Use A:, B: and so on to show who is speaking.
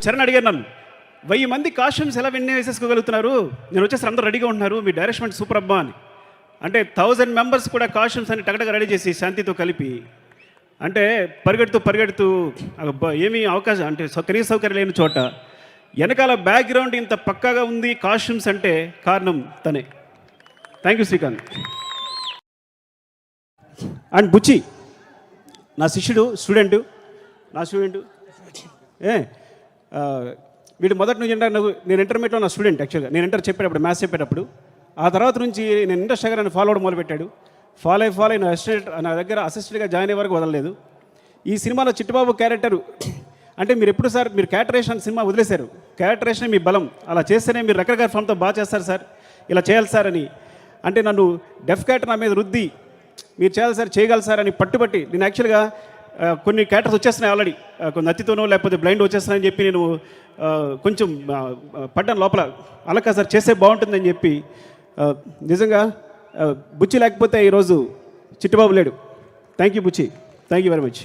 A: చరణ్ అడిగారు నన్ను, 1000 మంది కాస్ట్యూమ్స్ ఎలా వెన్నే వేసేసుకోగలుగుతున్నారు, నేను వచ్చేసి అందరూ రెడీగా ఉంటున్నారు, మీ డైరెక్షన్ సూపర్ అబ్బా అని. అంటే 1000 మెంబర్స్ కూడా కాస్ట్యూమ్స్ అని టగటగా రెడీ చేసి శాంతితో కలిపి, అంటే పరిగెడుతూ ఏమీ అవకాశం అంటే కనీస సౌకర్యం లేని చోట వెనకాల బ్యాక్గ్రౌండ్ ఇంత పక్కాగా ఉంది కాస్ట్యూమ్స్ అంటే కారణం తనే. Thank you Srikanth. అండ్ బుచ్చి నా శిష్యుడు, నా స్టూడెంట్. వీడు మొదటి నుంచి నేను ఇంటర్మీడియట్లో నా స్టూడెంట్. యాక్చువల్గా నేను ఇంటర్ చెప్పేటప్పుడు, మ్యాథ్స్ చెప్పేటప్పుడు, ఆ తర్వాత నుంచి నేను ఇంట్రెస్ట్గా నన్ను ఫాలో అవడం మొదలుపెట్టాడు. ఫాలో అయ్యి నా దగ్గర అసిస్టెంట్గా జాయిన్ అయ్యే వరకు వదలలేదు. ఈ సినిమాలో చిట్టుబాబు క్యారెక్టరు అంటే మీరు ఎప్పుడు సార్ మీరు క్యారెక్టరేషన్ సినిమా వదిలేశారు, క్యారెక్టరేషన్ మీ బలం, అలా చేస్తేనే మీరు రకరకాల ఫామ్తో బాగా చేస్తారు సార్, ఇలా చేయాలి సార్ అని అంటే నన్ను డెఫ్ క్యారెక్టర్ నా మీద రుద్ది మీరు చేయాలి సార్, చేయగలరు సార్ అని పట్టుబట్టి, నేను యాక్చువల్గా కొన్ని క్యారెక్టర్స్ వచ్చేస్తున్నాయి ఆల్రెడీ, కొన్ని అతితోనో లేకపోతే బ్లైండ్ వచ్చేస్తున్నాయని చెప్పి నేను కొంచెం పడ్డాను లోపల. అలా కాదు సార్, చేస్తే బాగుంటుందని చెప్పి నిజంగా బుచ్చి లేకపోతే ఈరోజు చిట్టుబాబు లేడు. Thank you Buchi, thank you very much.